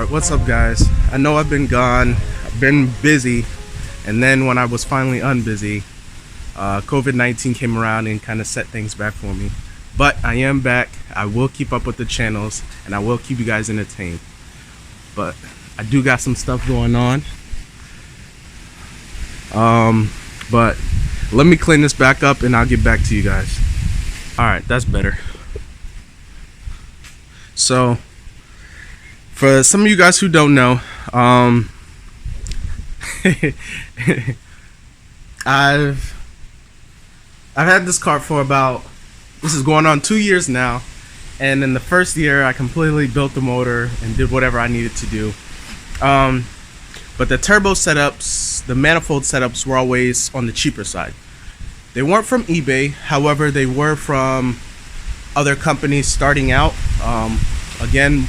What's up, guys? I know I've been gone, I've been busy, and then when I was finally unbusy, COVID-19 came around and kind of set things back for me. But I am back. I will keep up with the channels and I will keep you guys entertained. But I do got some stuff going on. But let me clean this back up and I'll get back to you guys. Alright, that's better. So for some of you guys who don't know, I've had this car for this is going on 2 years now, and in the first year I completely built the motor and did whatever I needed to do. But the turbo setups, the manifold setups were always on the cheaper side. They weren't from eBay, however they were from other companies starting out. Again,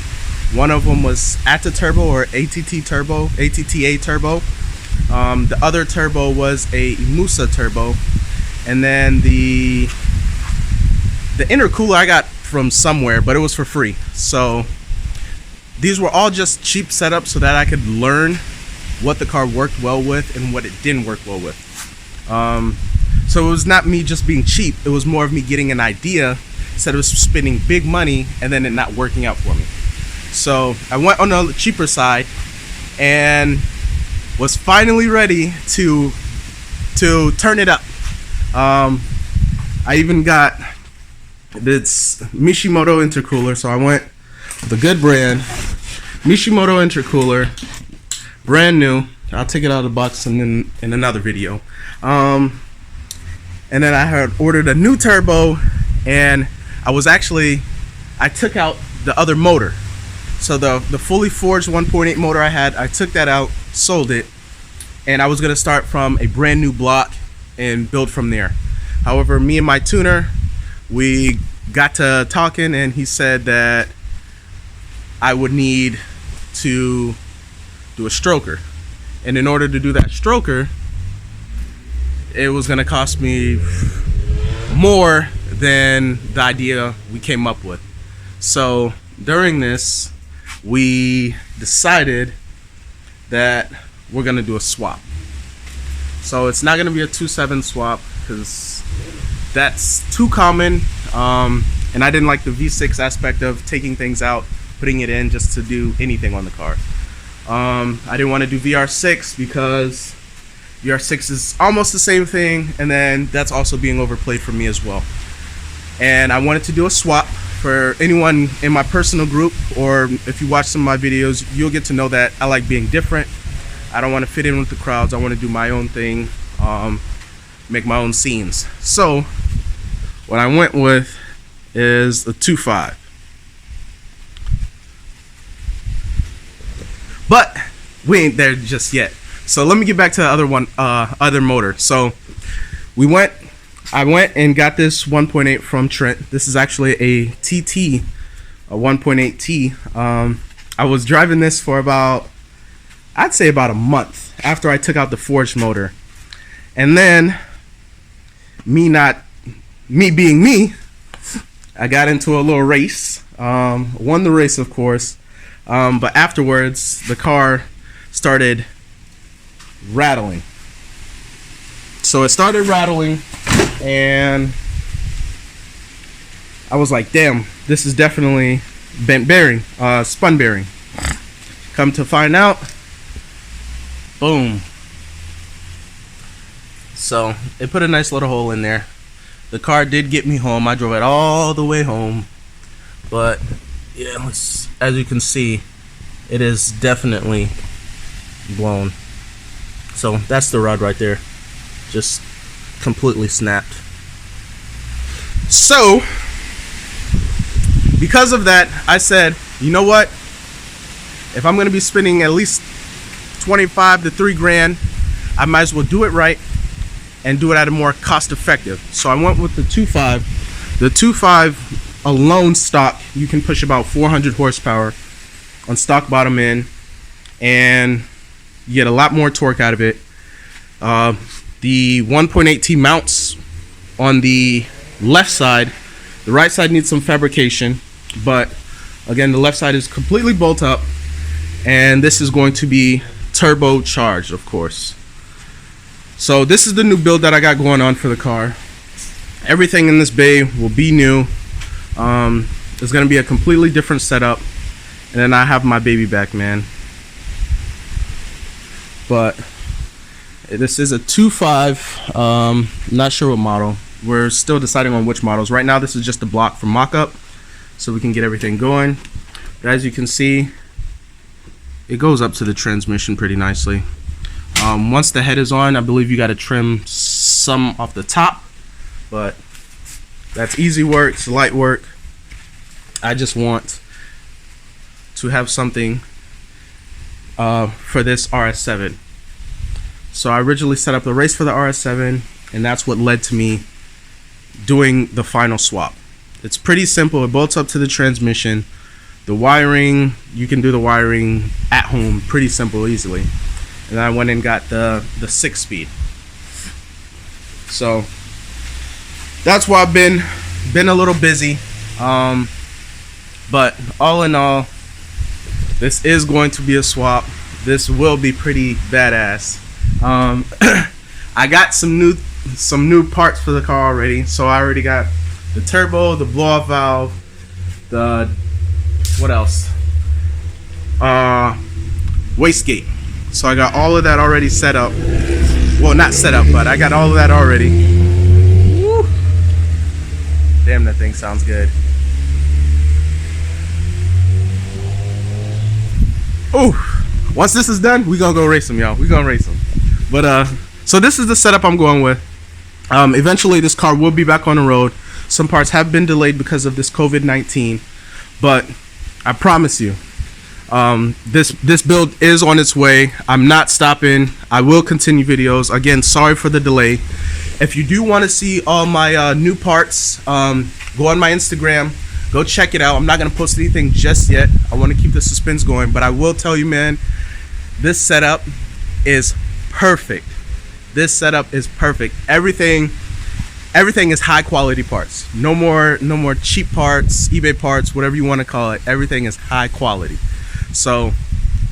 one of them was ATA turbo or ATTA turbo. The other turbo was a Musa turbo, and then the intercooler I got from somewhere, but it was for free. So these were all just cheap setups so that I could learn what the car worked well with and what it didn't work well with. So it was not me just being cheap, it was more of me getting an idea instead of spending big money and then it not working out for me. So I went on the cheaper side and was finally ready to turn it up. I even got this Mishimoto intercooler, so I went with a good brand, Mishimoto intercooler, brand new. I'll take it out of the box in another video. And then I had ordered a new turbo, and I took out the other motor. So the fully forged 1.8 motor I took that out, sold it, and I was gonna start from a brand new block and build from there. However, me and my tuner, we got to talking, and he said that I would need to do a stroker, and in order to do that stroker, it was gonna cost me more than the idea we came up with. So during this, we decided that we're gonna do a swap. So it's not gonna be a 2.7 swap because that's too common, and I didn't like the V6 aspect of taking things out, putting it in just to do anything on the car. I didn't want to do VR6 because VR6 is almost the same thing, and then that's also being overplayed for me as well. And I wanted to do a swap. For anyone in my personal group, or if you watch some of my videos, you'll get to know that I like being different. I don't want to fit in with the crowds. I want to do my own thing, make my own scenes. So what I went with is the 2.5. But we ain't there just yet. So let me get back to the other motor. So I went and got this 1.8 from Trent. This is actually a TT, a 1.8T. I was driving this for I'd say about a month after I took out the forged motor. And then, me being me, I got into a little race. Won the race, of course. But afterwards, the car started rattling. So it started rattling, and I was like, damn, this is definitely bent bearing, spun bearing. Come to find out, boom. So it put a nice little hole in there. The car did get me home. I drove it all the way home, but yeah, as you can see, it is definitely blown. So that's the rod right there, just completely snapped. So because of that, I said, you know what, if I'm gonna be spending at least 25 to 3 grand, I might as well do it right and do it at a more cost effective. So I went with the 2.5. The 2.5 alone stock, you can push about 400 horsepower on stock bottom end, and you get a lot more torque out of it. The 1.8T mounts on the left side. The right side needs some fabrication, but again, the left side is completely bolt up, and this is going to be turbocharged, of course. So this is the new build that I got going on for the car. Everything in this bay will be new. It's going to be a completely different setup, and then I have my baby back, man. But this is a 2.5, not sure what model. We're still deciding on which models. Right now this is just a block for mock-up, so we can get everything going. But as you can see, it goes up to the transmission pretty nicely. Once the head is on, I believe you got to trim some off the top, but that's easy work, it's light work. I just want to have something for this RS7. So I originally set up the race for the RS7, and that's what led to me doing the final swap. It's pretty simple. It bolts up to the transmission. The wiring, you can do the wiring at home, pretty simple, easily. And I went and got the 6-speed. So that's why I've been a little busy. But all in all, this is going to be a swap. This will be pretty badass. I got some new parts for the car already. So I already got the turbo, the blow-off valve, the what else? Wastegate. So I got all of that already set up. Well, not set up, but I got all of that already. Woo. Damn, that thing sounds good. Ooh. Once this is done, we gonna go race them, y'all. We gonna race them. But so this is the setup I'm going with. Eventually, this car will be back on the road. Some parts have been delayed because of this COVID-19, but I promise you, this build is on its way. I'm not stopping. I will continue videos. Again, sorry for the delay. If you do want to see all my new parts, go on my Instagram. Go check it out. I'm not going to post anything just yet. I want to keep the suspense going, but I will tell you, man, this setup is perfect. This setup is perfect. Everything is high quality parts. No more cheap parts, eBay parts, whatever you want to call it. Everything is high quality. So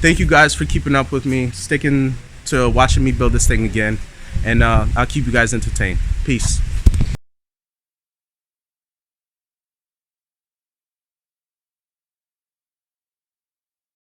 thank you guys for keeping up with me, sticking to watching me build this thing again, and I'll keep you guys entertained. Peace.